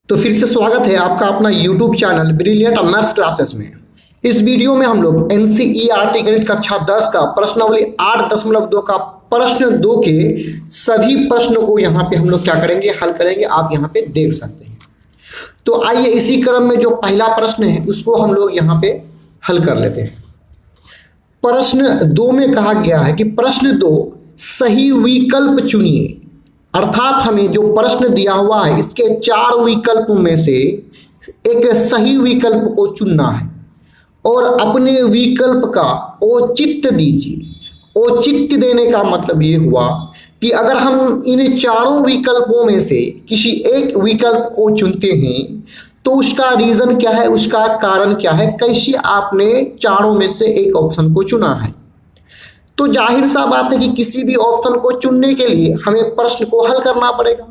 तो फिर से स्वागत है आपका अपना YouTube channel brilliant maths classes में। इस वीडियो में हम लोग NCERT गणित कक्षा 10 का प्रश्नावली 8.2 का प्रश्न 2 के सभी प्रश्नों को यहाँ पे हम लोग क्या करेंगे, हल करेंगे। आप यहाँ पे देख सकते हैं। तो आइए इसी क्रम में जो पहला प्रश्न है उसको हम लोग यहाँ पे हल कर लेते हैं। प्रश्न 2 में कहा गया है कि प्रश्न 2 सही विकल्प चुनिए। अर्थात हमें जो प्रश्न दिया हुआ है इसके 4 विकल्पों में से एक सही विकल्प को चुनना है और अपने विकल्प का औचित्य दीजिए। औचित्य देने का मतलब ये हुआ कि अगर हम इन चारों विकल्पों में से किसी एक विकल्प को चुनते हैं तो उसका रीज़न क्या है, उसका कारण क्या है, कैसे आपने चारों में से एक ऑप्शन को चुना है। तो जाहिर सा बात है कि किसी भी ऑप्शन को चुनने के लिए हमें प्रश्न को हल करना पड़ेगा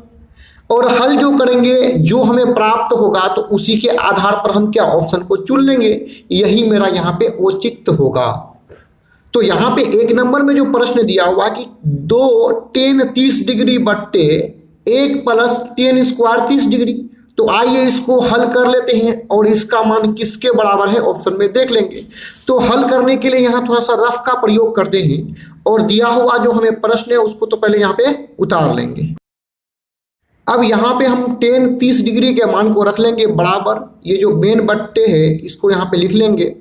और हल जो करेंगे, जो हमें प्राप्त होगा तो उसी के आधार पर हम क्या ऑप्शन को चुन लेंगे। यही मेरा यहाँ पे औचित्य होगा। तो यहाँ पे 1 नंबर में जो प्रश्न दिया हुआ कि 2 tan 30 डिग्री बट्टे 1 + tan स्क्वायर 30 डिग्री। तो आइए इसको हल कर लेते हैं और इसका मान किसके बराबर है ऑप्शन में देख लेंगे। तो हल करने के लिए यहाँ थोड़ा सा रफ का प्रयोग करते हैं और दिया हुआ जो हमें प्रश्न है उसको तो पहले यहाँ पे उतार लेंगे। अब यहाँ पे हम tan 30 डिग्री के मान को रख लेंगे बराबर, ये जो मेन बट्टे है इसको यहाँ पे लिख लेंगे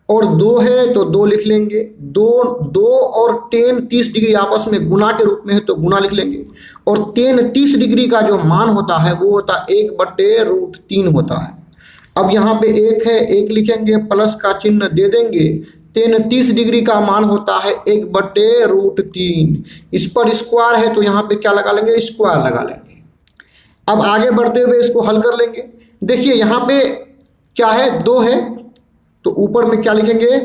और 2 है तो 2 लिख लेंगे। 2 और tan 30 डिग्री आपस में गुना के रूप में है तो गुना लिख लेंगे और tan 30 डिग्री का जो मान होता है वो होता है 1/√3 होता है। अब यहाँ पे 1 है, 1 लिखेंगे, प्लस का चिन्ह दे देंगे। tan 30 डिग्री का मान होता है 1/√3। इस पर स्क्वायर है तो यहाँ पे क्या लगा लेंगे, स्क्वायर लगा लेंगे। अब आगे बढ़ते हुए इसको हल कर लेंगे। देखिए यहाँ पे क्या है, 2 है तो ऊपर में क्या लिखेंगे,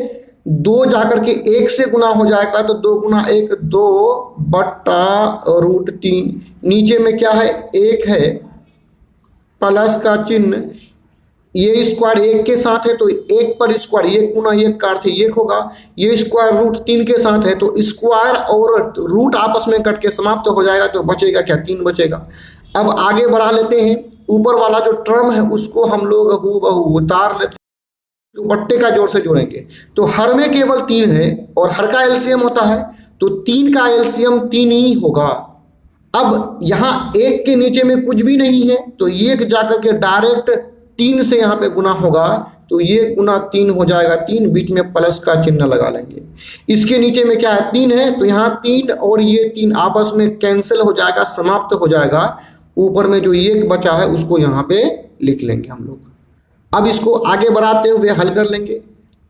2 जाकर के 1 से गुना हो जाएगा तो 2 × 1 2/√3। नीचे में क्या है, 1 है, प्लस का चिन्ह, ये स्क्वायर 1 के साथ है तो 1 पर स्क्वायर 1 × 1 का अर्थ 1 होगा। ये स्क्वायर √3 के साथ है तो स्क्वायर और रूट आपस में कट के समाप्त हो जाएगा तो बचेगा क्या, 3 बचेगा। अब आगे बढ़ा लेते हैं। ऊपर वाला जो टर्म है उसको हम लोग हूबहू उतार लेते हैं तो बट्टे का जोड़ से जोड़ेंगे। तो हर में केवल 3 है और हर का एलसीएम होता है तो 3 का एलसीएम 3 ही होगा। अब यहाँ 1 के नीचे में कुछ भी नहीं है तो 1 जाकर के डायरेक्ट 3 से यहाँ पे गुना होगा तो ये गुना 3 हो जाएगा। 3 बीच में प्लस का चिन्ह लगा लेंगे। इसके नीचे में क्या है, 3 है तो यहाँ 3 और ये 3 आपस में कैंसिल हो जाएगा, समाप्त हो जाएगा। ऊपर में जो 1 बचा है उसको यहाँ पे लिख लेंगे हम लोग। अब इसको आगे बढ़ाते हुए हल कर लेंगे।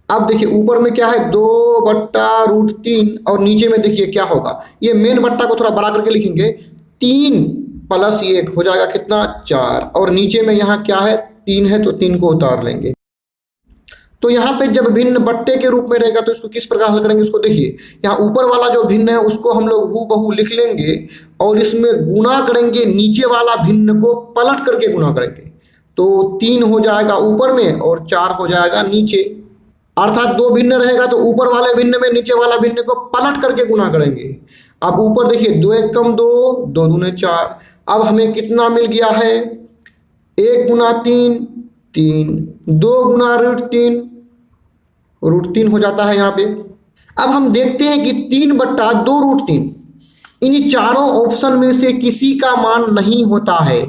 अब देखिए ऊपर में क्या है, 2/√3 और नीचे में देखिए क्या होगा, ये मेन बट्टा को थोड़ा बड़ा करके लिखेंगे। 3 + 1 हो जाएगा कितना, 4 और नीचे में यहाँ क्या है, 3 है तो 3 को उतार लेंगे। तो यहाँ पे जब भिन्न बट्टे के रूप में रहेगा तो इसको किस प्रकार हल करेंगे, इसको देखिए। यहाँ ऊपर वाला जो भिन्न है उसको हम लोग हूबहू लिख लेंगे और इसमें गुना करेंगे, नीचे वाला भिन्न को पलट करके गुना करेंगे तो 3 हो जाएगा ऊपर में और 4 हो जाएगा नीचे। अर्थात 2 भिन्न रहेगा तो ऊपर वाले भिन्न में नीचे वाला भिन्न को पलट करके गुना करेंगे। अब ऊपर देखिए 2 × 1 = 2, 2 दूने 4। अब हमें कितना मिल गया है, 1 × 3 3, 2 × √3 हो जाता है यहाँ पे। अब हम देखते हैं कि 3/2√3 इन चारों ऑप्शन में से किसी का मान नहीं होता है।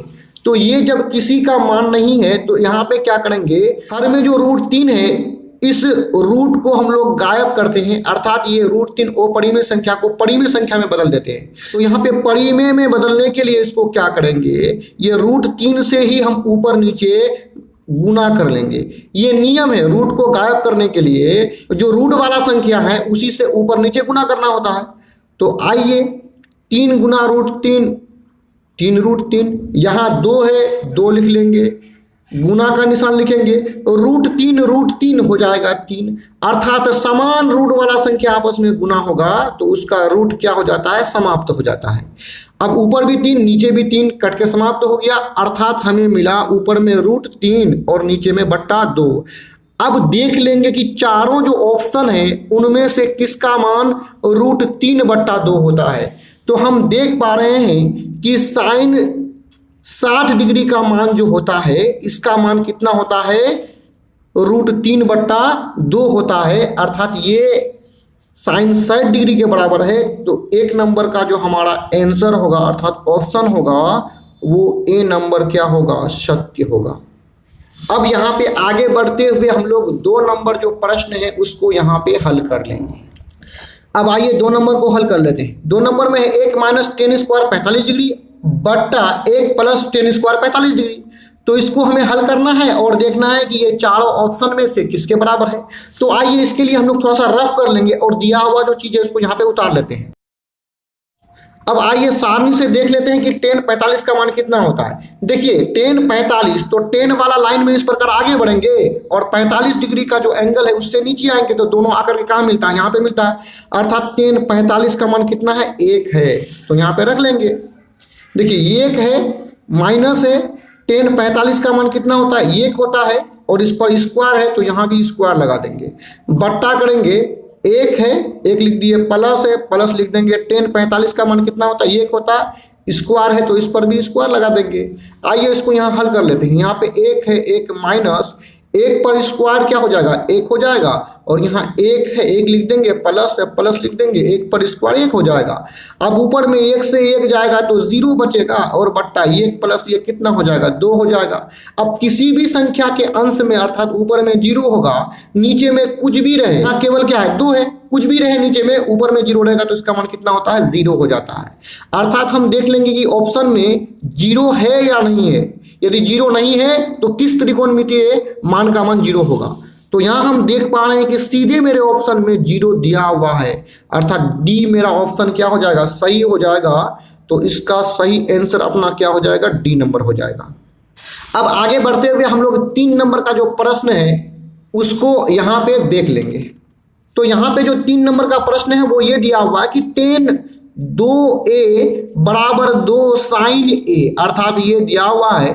तो ये जब किसी का मान नहीं है तो यहाँ पे क्या करेंगे, हर में जो √3 है इस रूट को हम लोग गायब करते हैं। अर्थात ये √3 अपरिमेय संख्या को परिमेय संख्या में बदल देते हैं। तो यहाँ पे परिमेय में बदलने के लिए इसको क्या करेंगे, ये √3 से ही हम ऊपर नीचे गुना कर लेंगे। ये नियम है, रूट को गायब करने के लिए जो रूट वाला संख्या है उसी से ऊपर नीचे गुना करना होता है। तो आइए 3 × √3 3√3, यहाँ 2 है 2 लिख लेंगे, गुना का निशान लिखेंगे, √3 हो जाएगा 3। अर्थात समान रूट वाला संख्या आपस में गुना होगा तो उसका रूट क्या हो जाता है, समाप्त हो जाता है। अब ऊपर भी 3 नीचे भी 3 कट के समाप्त हो गया। अर्थात हमें मिला ऊपर में √3 और नीचे में बट्टा 2। अब देख लेंगे कि चारों जो ऑप्शन है उनमें से किसका मान √3/2 होता है। तो हम देख पा रहे हैं कि साइन 60 डिग्री का मान जो होता है इसका मान कितना होता है, √3/2 होता है, अर्थात ये साइन 60 डिग्री के बराबर है। तो एक नंबर का जो हमारा आंसर होगा अर्थात ऑप्शन होगा वो ए नंबर क्या होगा, सत्य होगा। अब यहाँ पे आगे बढ़ते हुए हम लोग 2 नंबर जो प्रश्न है उसको यहाँ पे हल कर लेंगे। अब आइए 2 नंबर को हल कर लेते हैं। 2 नंबर में है 1 - 10² 45 डिग्री बट्टा 1 + 10² 45 डिग्री। तो इसको हमें हल करना है और देखना है कि ये चारों ऑप्शन में से किसके बराबर है। तो आइए इसके लिए हम लोग थोड़ा सा रफ कर लेंगे और दिया हुआ जो चीज़ है उसको यहाँ पे उतार लेते हैं। अब आइए सारणी से देख लेते हैं कि 10 45 का मान कितना होता है। देखिए 10 45, तो 10 वाला लाइन में इस प्रकार आगे बढ़ेंगे और 45 डिग्री का जो एंगल है उससे नीचे आएंगे तो दोनों आकर के कहाँ मिलता है, यहाँ पे मिलता है। अर्थात 10 45 का मान कितना है, 1 है। तो यहाँ पे रख लेंगे। देखिए 1 है, माइनस है, 10 45 का मान कितना होता है, 1 होता है और इस पर स्क्वायर है तो यहाँ भी स्क्वायर लगा देंगे। बट्टा करेंगे, 1 है, 1 लिख दिए, प्लस है, प्लस लिख देंगे। 10 45 का मान कितना होता है, 1 होता है, स्क्वायर है तो इस पर भी स्क्वायर लगा देंगे। आइए इसको यहाँ हल कर लेते हैं। यहाँ पे 1 है, 1 माइनस 1 पर स्क्वायर क्या हो जाएगा, 1 हो जाएगा और यहाँ 1 है, 1 लिख देंगे, प्लस है, प्लस लिख देंगे, 1 पर स्क्वायर 1 हो जाएगा। अब ऊपर में 1 से 1 जाएगा तो 0 बचेगा और बट्टा 1 + 1 कितना हो जाएगा, 2 हो जाएगा। अब किसी भी संख्या के अंश में अर्थात ऊपर में 0 होगा, नीचे में कुछ भी रहे, यहाँ केवल क्या है, 2 है, कुछ भी रहे नीचे में, ऊपर में 0 रहेगा तो इसका मान कितना होता है, 0 हो जाता है। अर्थात हम देख लेंगे कि ऑप्शन में 0 है या नहीं है। यदि 0 नहीं है तो किस त्रिकोणमितीय मान का मान 0 होगा। तो यहाँ हम देख पा रहे हैं कि सीधे मेरे ऑप्शन में 0 दिया हुआ है, अर्थात डी मेरा ऑप्शन क्या हो जाएगा, सही हो जाएगा। तो इसका सही आंसर अपना क्या हो जाएगा, डी नंबर हो जाएगा। अब आगे बढ़ते हुए हम लोग 3 नंबर का जो प्रश्न है उसको यहाँ पे देख लेंगे। तो यहाँ पे जो 3 नंबर का प्रश्न है वो ये दिया हुआ है कि 10 2a = 2 sin a, अर्थात ये दिया हुआ है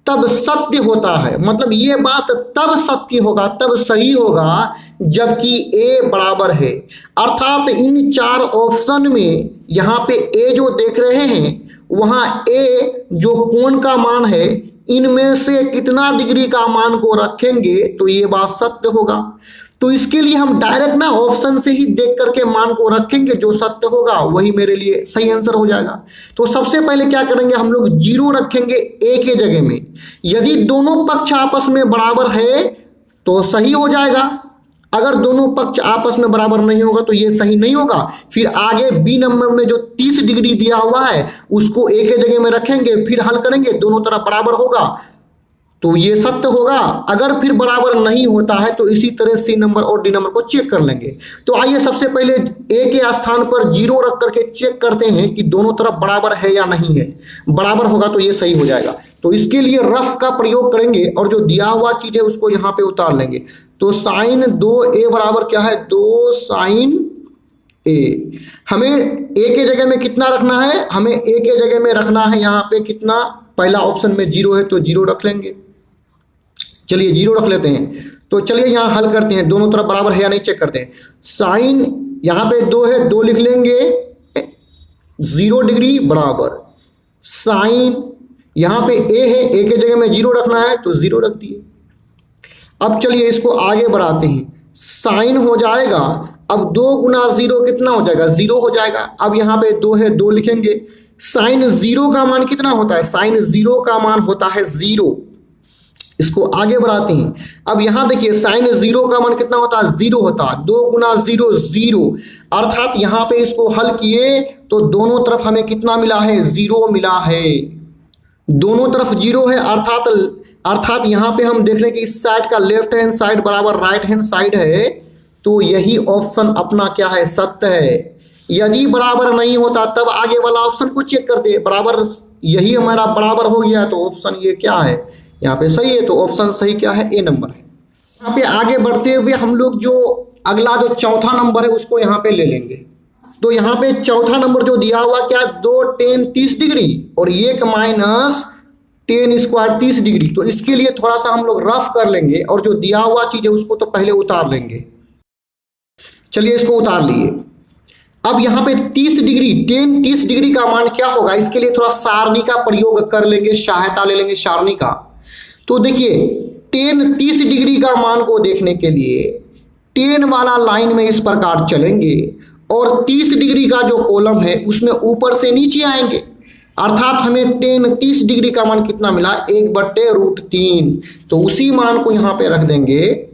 तब सत्य होता है। मतलब ये बात तब सत्य होगा, तब सही होगा जबकि a बराबर है। अर्थात इन 4 ऑप्शन में यहाँ पे a जो देख रहे हैं वहाँ a जो कोण का मान है इनमें से कितना डिग्री का मान को रखेंगे तो ये बात सत्य होगा। तो इसके लिए हम डायरेक्ट ना ऑप्शन से ही देख करके मान को रखेंगे, जो सत्य होगा वही मेरे लिए सही आंसर हो जाएगा। तो सबसे पहले क्या करेंगे, हम लोग 0 रखेंगे ए के जगह में। यदि दोनों पक्ष आपस में बराबर है तो सही हो जाएगा, अगर दोनों पक्ष आपस में बराबर नहीं होगा तो ये सही नहीं होगा। फिर आगे बी नंबर में जो 30 डिग्री दिया हुआ है उसको ए के जगह में रखेंगे, फिर हल करेंगे, दोनों तरफ बराबर होगा तो ये सत्य होगा। अगर फिर बराबर नहीं होता है तो इसी तरह सी नंबर और डी नंबर को चेक कर लेंगे। तो आइए सबसे पहले ए के स्थान पर 0 रख करके चेक करते हैं कि दोनों तरफ बराबर है या नहीं है। बराबर होगा तो ये सही हो जाएगा। तो इसके लिए रफ का प्रयोग करेंगे और जो दिया हुआ चीज है उसको यहाँ पे उतार लेंगे। तो साइन 2a बराबर क्या है, 2 sin a। हमें a के जगह में कितना रखना है, हमें a के जगह में रखना है यहाँ पे कितना, पहला ऑप्शन में 0 है तो 0 रख लेंगे। चलिए 0 रख लेते हैं। तो चलिए यहाँ हल करते हैं, दोनों तरफ बराबर है या नहीं चेक करते हैं। साइन यहाँ पे 2 है, 2 लिख लेंगे, 0 डिग्री बराबर साइन यहाँ पे a है, a के जगह में 0 रखना है तो 0 रख दिए। अब चलिए इसको आगे बढ़ाते हैं, साइन हो जाएगा, अब 2 × 0 कितना हो जाएगा, 0 हो जाएगा। अब यहाँ पे 2 है, 2 लिखेंगे। साइन 0 का मान कितना होता है, साइन 0 का मान होता है 0। इसको आगे बढ़ाते हैं। अब यहाँ देखिए साइन 0 का मान कितना होता है, 0 होता है। 2 × 0 0, अर्थात यहाँ पे इसको हल किए तो दोनों तरफ हमें कितना मिला है, 0 मिला है। दोनों तरफ 0 है, अर्थात यहाँ पे हम देख रहे हैं कि इस साइड का लेफ्ट हैंड साइड बराबर राइट हैंड साइड है, तो यही ऑप्शन अपना क्या है, सत्य है। यदि बराबर नहीं होता तब आगे वाला ऑप्शन को चेक करते, बराबर यही हमारा बराबर हो गया तो ऑप्शन ये क्या है, यहाँ पे सही है। तो ऑप्शन सही क्या है, ए नंबर है। यहाँ पे आगे बढ़ते हुए हम लोग जो अगला जो चौथा नंबर है उसको यहाँ पे ले लेंगे। तो यहाँ पे चौथा नंबर जो दिया हुआ क्या, 2 tan 30 डिग्री और 1 - tan² 30 डिग्री। तो इसके लिए थोड़ा सा हम लोग रफ कर लेंगे और जो दिया हुआ चीज है उसको तो पहले उतार लेंगे। चलिए इसको उतार लिए। अब यहाँ पे 30 डिग्री, टेन 30 डिग्री का मान क्या होगा, इसके लिए थोड़ा सारणी का प्रयोग कर लेंगे, सहायता ले लेंगे सारणी का। तो देखिए टेन 30 डिग्री का मान को देखने के लिए टेन वाला लाइन में इस प्रकार चलेंगे और 30 डिग्री का जो कॉलम है उसमें ऊपर से नीचे आएंगे, अर्थात हमें टेन 30 डिग्री का मान कितना मिला, 1/√3। तो उसी मान को यहाँ पे रख देंगे,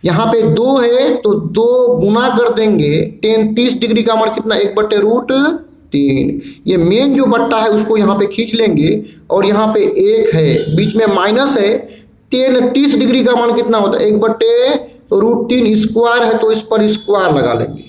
यहाँ पे 2 है तो 2 गुना कर देंगे, टेन 30 डिग्री का मान कितना, 1/√3। ये मेन जो बट्टा है उसको यहाँ पे खींच लेंगे और यहाँ पे 1 है, बीच में माइनस है, टेन 30 डिग्री का मान कितना होता है, 1/√3 स्क्वायर है तो इस पर स्क्वायर लगा लेंगे।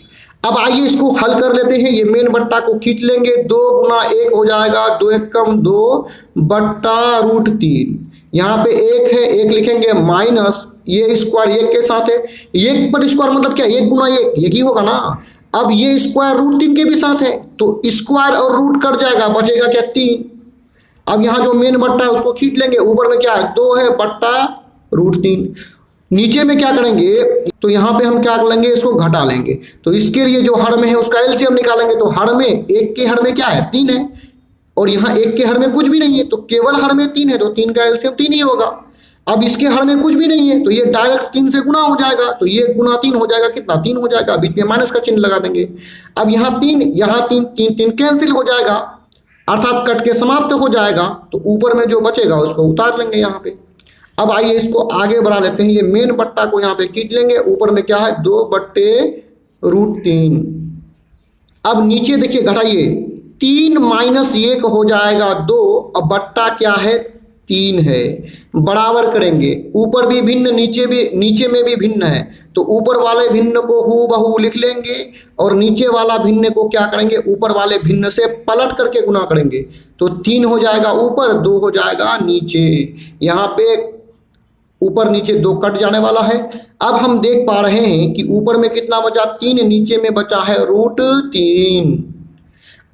अब आइए इसको हल कर लेते हैं, ये मेन बट्टा को खींच लेंगे, 2 गुना 1 हो जाएगा, 2 1 कम 2/√3। यहाँ पे 1 है, 1 लिखेंगे माइनस ये स्क्वायर 1 के साथ है, 1 पर स्क्वायर मतलब क्या, 1 गुना 1 1 ही होगा ना। अब ये स्क्वायर √3 के भी साथ है तो स्क्वायर और रूट कट जाएगा, बचेगा क्या, 3। अब यहाँ जो मेन बट्टा है उसको खींच लेंगे, ऊपर में क्या है, 2 है /√3। नीचे में क्या करेंगे, तो यहाँ पे हम क्या कर लेंगे, इसको घटा लेंगे। तो इसके लिए जो हर में है उसका एलसीएम निकालेंगे, तो हर में 1 के हर में क्या है, 3 है, और यहाँ 1 के हर में कुछ भी नहीं है तो केवल हर में 3 है, तो 3 का एलसीएम 3 ही होगा। अब इसके हर में कुछ भी नहीं है तो ये डायरेक्ट 3 से गुना हो जाएगा, तो ये गुना 3 हो जाएगा, कितना, 3 हो जाएगा, बीच में माइनस का चिन्ह लगा देंगे। अब यहाँ 3 3 कैंसिल हो जाएगा, अर्थात कट के समाप्त हो जाएगा, तो ऊपर में जो बचेगा उसको उतार लेंगे यहाँ पे। अब आइए इसको आगे बढ़ा लेते हैं, ये मेन बट्टा को यहाँ पे खींच लेंगे, ऊपर में क्या है, 2/√3। अब नीचे देखिए घटाइए, 3 माइनस 1 हो जाएगा 2, अब बट्टा क्या है, 3 है, बराबर करेंगे, ऊपर भी भिन्न नीचे में भी भिन्न है, तो ऊपर वाले भिन्न को हूबहू लिख लेंगे और नीचे वाला भिन्न को क्या करेंगे, ऊपर वाले भिन्न से पलट करके गुना करेंगे, तो 3 हो जाएगा ऊपर, 2 हो जाएगा नीचे। यहाँ पे ऊपर नीचे 2 कट जाने वाला है। अब हम देख पा रहे हैं कि ऊपर में कितना बचा, 3, नीचे में बचा है √3।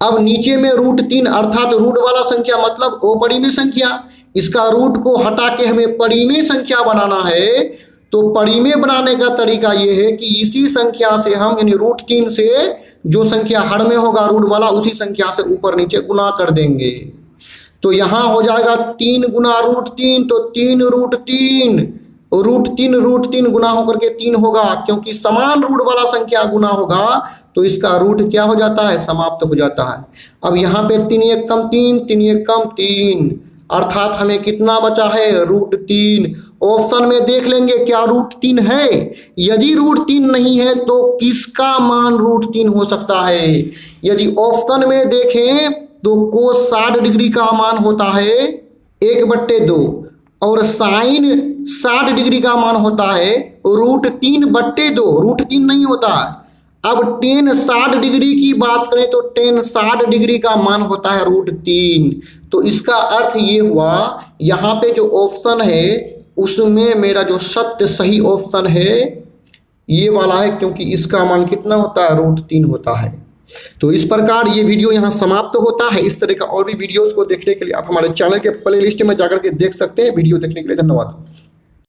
अब नीचे में √3 अर्थात रूट वाला संख्या मतलब अपरिमेय संख्या, इसका रूट को हटा के हमें परिमेय संख्या बनाना है। तो परिमेय बनाने का तरीका ये है कि इसी संख्या से हम यानी √3 से जो संख्या हर में होगा रूट वाला, उसी संख्या से ऊपर नीचे गुना कर देंगे। तो यहाँ हो जाएगा 3 गुना √3, तो 3√3 गुना होकर के 3 होगा, क्योंकि समान रूट वाला संख्या गुना होगा तो इसका रूट क्या हो जाता है, समाप्त हो जाता है। अब यहाँ पे 3 1 कम 3, 3 1 कम 3, अर्थात हमें कितना बचा है, √3। ऑप्शन में देख लेंगे क्या √3 है, यदि √3 नहीं है तो किसका मान √3 हो सकता है। यदि ऑप्शन में देखें तो कोस 60 डिग्री का मान होता है 1/2 और साइन 60 डिग्री का मान होता है √3/2, √3 नहीं होता। अब टेन 60 डिग्री की बात करें तो टेन 60 डिग्री का मान होता है √3। तो इसका अर्थ ये हुआ, यहाँ पे जो ऑप्शन है उसमें मेरा जो सत्य सही ऑप्शन है ये वाला है, क्योंकि इसका मान कितना होता है, √3 होता है। तो इस प्रकार ये वीडियो यहाँ समाप्त होता है। इस तरह का और भी वीडियोस को देखने के लिए आप हमारे चैनल के प्लेलिस्ट में जाकर के देख सकते हैं। वीडियो देखने के लिए धन्यवाद।